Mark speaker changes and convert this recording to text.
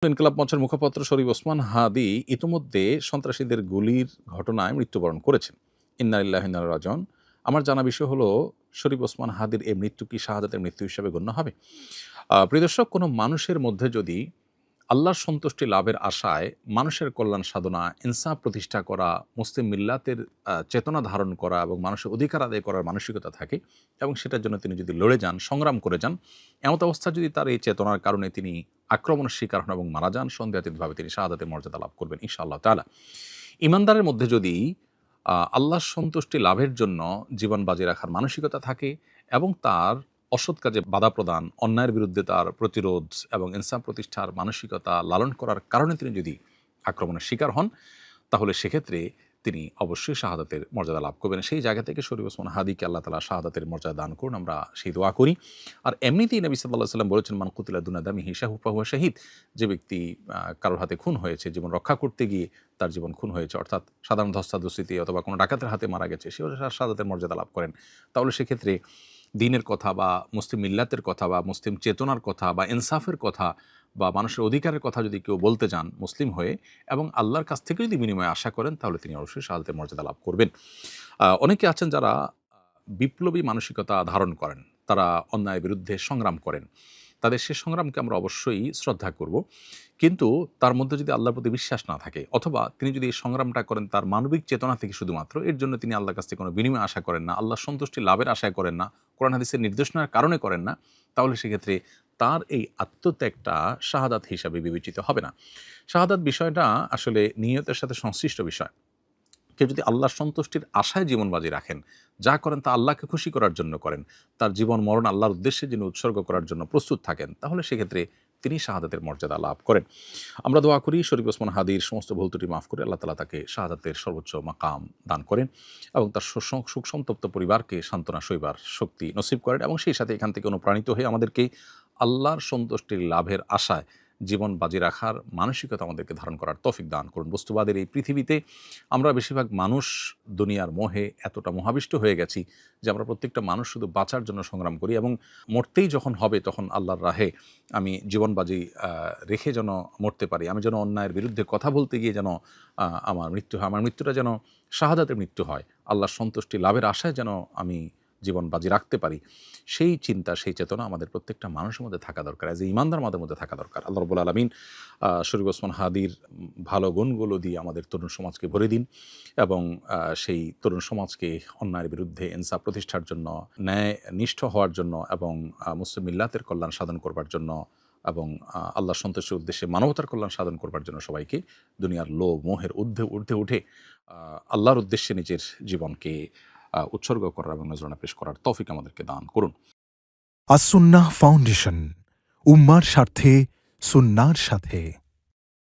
Speaker 1: ইনকিলাব মঞ্চের মুখপাত্র শরীফ ওসমান হাদি ইতিমধ্যে সন্ত্রাসীদের গুলির ঘটনায় মৃত্যুবরণ করেছেন। ইন্না লিল্লাহি ওয়া ইন্না ইলাইহি রাজিউন। আমার জানা বিষয় হলো, শরীফ ওসমান হাদির এই মৃত্যু কি শাহাদাতের মৃত্যু হিসেবে গণ্য হবে? প্রিয় দর্শক, কোনো মানুষের মধ্যে যদি আল্লাহর সন্তুষ্টি লাভের আশায় মানুষের কল্যাণ সাধনা, ইনসাফ প্রতিষ্ঠা করা, মুসলিম মিল্লাতের চেতনা ধারণ করা এবং মানুষের অধিকার আদায় করার মানসিকতা থাকে এবং সেটার জন্য তিনি যদি লড়ে যান, সংগ্রাম করে যান, এমত অবস্থা যদি তার এই চেতনার কারণে তিনি আক্রমণের শিকার হন এবং মারা যান, সন্দেহাতীতভাবে তিনি শাহাদাতের মর্যাদা লাভ করবেন ইনশাআল্লাহ তাআলা। ইমানদারের মধ্যে যদি আল্লাহর সন্তুষ্টি লাভের জন্য জীবন বাজি রাখার মানসিকতা থাকে এবং তার অসৎ কাজে বাধা প্রদান, অন্যায়ের বিরুদ্ধে তার প্রতিরোধ এবং ইনসাফ প্রতিষ্ঠার মানসিকতা লালন করার কারণে তিনি যদি আক্রমণের শিকার হন, তাহলে সেক্ষেত্রে তিনি অবশ্যই শাহাদাতের মর্যাদা লাভ করবেন। সেই জায়গা থেকে শরীফ ওসমান হাদিকে আল্লাহ তাআলা শাহাদাতের মর্যাদা দান করুন, আমরা সেই দোয়া করি। আর এমনিতেই নবী সাল্লাল্লাহু আলাইহি ওয়াসাল্লাম বলেছেন, মান কুতিলা দুনা দামিহি ফাহুয়া শাহীদ। যে ব্যক্তি কারোর হাতে খুন হয়েছে, জীবন রক্ষা করতে গিয়ে তার জীবন খুন হয়েছে, অর্থাৎ সাধারণ ধস্তাধস্তিতে অথবা কোনো ডাকাতের হাতে মারা গেছে, সেও শাহাদাতের মর্যাদা লাভ করেন। তাহলে সেক্ষেত্রে দ্বীনের কথা বা মুসলিম মিল্লাতের কথা বা মুসলিম চেতনার কথা বা ইনসাফের কথা বা মানুষের অধিকারের কথা যদি কেউ বলতে যান মুসলিম হয়ে এবং আল্লাহর কাছ থেকে যদি বিনিময়ে আশা করেন, তাহলে তিনি অবশ্যই শাহাদাতের মর্যাদা লাভ করবেন। অনেকে আছেন যারা বিপ্লবী মানসিকতা ধারণ করেন, তারা অন্যায়ের বিরুদ্ধে সংগ্রাম করেন, তাদের সে সংগ্রামকে আমরা অবশ্যই শ্রদ্ধা করব। কিন্তু তার মধ্যে যদি আল্লাহর প্রতি বিশ্বাস না থাকে, অথবা তিনি যদি এই সংগ্রামটা করেন তার মানবিক চেতনা থেকে শুধুমাত্র, এর জন্য তিনি আল্লাহর কাছ থেকে কোনো বিনিময় আশা করেন না, আল্লাহর সন্তুষ্টি লাভের আশায় করেন না, কোরআন হাদিসের নির্দেশনার কারণে করেন না, তাহলে সেক্ষেত্রে তার এই আত্মত্যাগটা শাহাদাত হিসাবে বিবেচিত হবে না। শাহাদাত বিষয়টা আসলে নিয়তের সাথে সংশ্লিষ্ট বিষয়। কেউ যদি আল্লাহর সন্তুষ্টির আশায় জীবন বাজি রাখেন, যা করেন তা আল্লাহকে খুশি করার জন্য করেন, তার জীবন মরণ আল্লাহর উদ্দেশ্যে যিনি উৎসর্গ করার জন্য প্রস্তুত থাকেন, তাহলে সেক্ষেত্রে তিনি শাহাদাতের মর্যাদা লাভ করেন। আমরা দোয়া করি শরীফ ওসমান হাদির সমস্ত ভুল ত্রুটি মাফ করে আল্লাহ তাআলা তাকে শাহাদাতের সর্বোচ্চ মাকাম দান করেন এবং তার সুখ সন্তপ্ত পরিবারকে সান্ত্বনা সইবার শক্তি নসিব করেন এবং সেই সাথে এখান থেকে অনুপ্রাণিত হয়ে আমাদেরকে আল্লাহর সন্তুষ্টির লাভের আশায় জীবন বাজি রাখার মানসিকতা আমাদেরকে ধারণ করার তৌফিক দান করুন। বস্তুবাদের এই পৃথিবীতে আমরা বেশিরভাগ মানুষ দুনিয়ার মোহে এতটা মোহাবিষ্ট হয়ে গেছি যে আমরা প্রত্যেকটা মানুষ শুধু বাঁচার জন্য সংগ্রাম করি এবং মরতেই যখন হবে তখন আল্লাহর রাহে আমি জীবন বাজি রেখে যেন মরতে পারি, আমি যেন অন্যায়ের বিরুদ্ধে কথা বলতে গিয়ে যেন আমার মৃত্যু হয়, আমার মৃত্যুটা যেন শাহাদাতের মৃত্যু হয়, আল্লাহর সন্তুষ্টি লাভের আশায় যেন আমি জীবন বাজি রাখতে পারি, সেই চিন্তা, সেই চেতনা আমাদের প্রত্যেকটা মানুষের মধ্যে থাকা দরকার, এজ এ ইমানদার আমাদের মধ্যে থাকা দরকার। আল্লাহ রাব্বুল আলামিন শরীফ ওসমান হাদির ভালো গুণগুলো দিয়ে আমাদের তরুণ সমাজকে ভরে দিন এবং সেই তরুণ সমাজকে অন্যায়ের বিরুদ্ধে ইনসাফ প্রতিষ্ঠার জন্য, ন্যায় নিষ্ঠ হওয়ার জন্য এবং মুসলিম মিল্লাতের কল্যাণ সাধন করবার জন্য এবং আল্লাহর সন্তুষ্টির উদ্দেশ্যে মানবতার কল্যাণ সাধন করবার জন্য সবাইকে দুনিয়ার লোভ মোহের ঊর্ধ্বে উঠে আল্লাহর উদ্দেশ্যে নিজের জীবনকে উৎসর্গ করার এবং নজরানা পেশ করার তৌফিক আমাদেরকে দান করুন।
Speaker 2: আস-সুন্নাহ ফাউন্ডেশন, উম্মার স্বার্থে সুন্নাহর সাথে।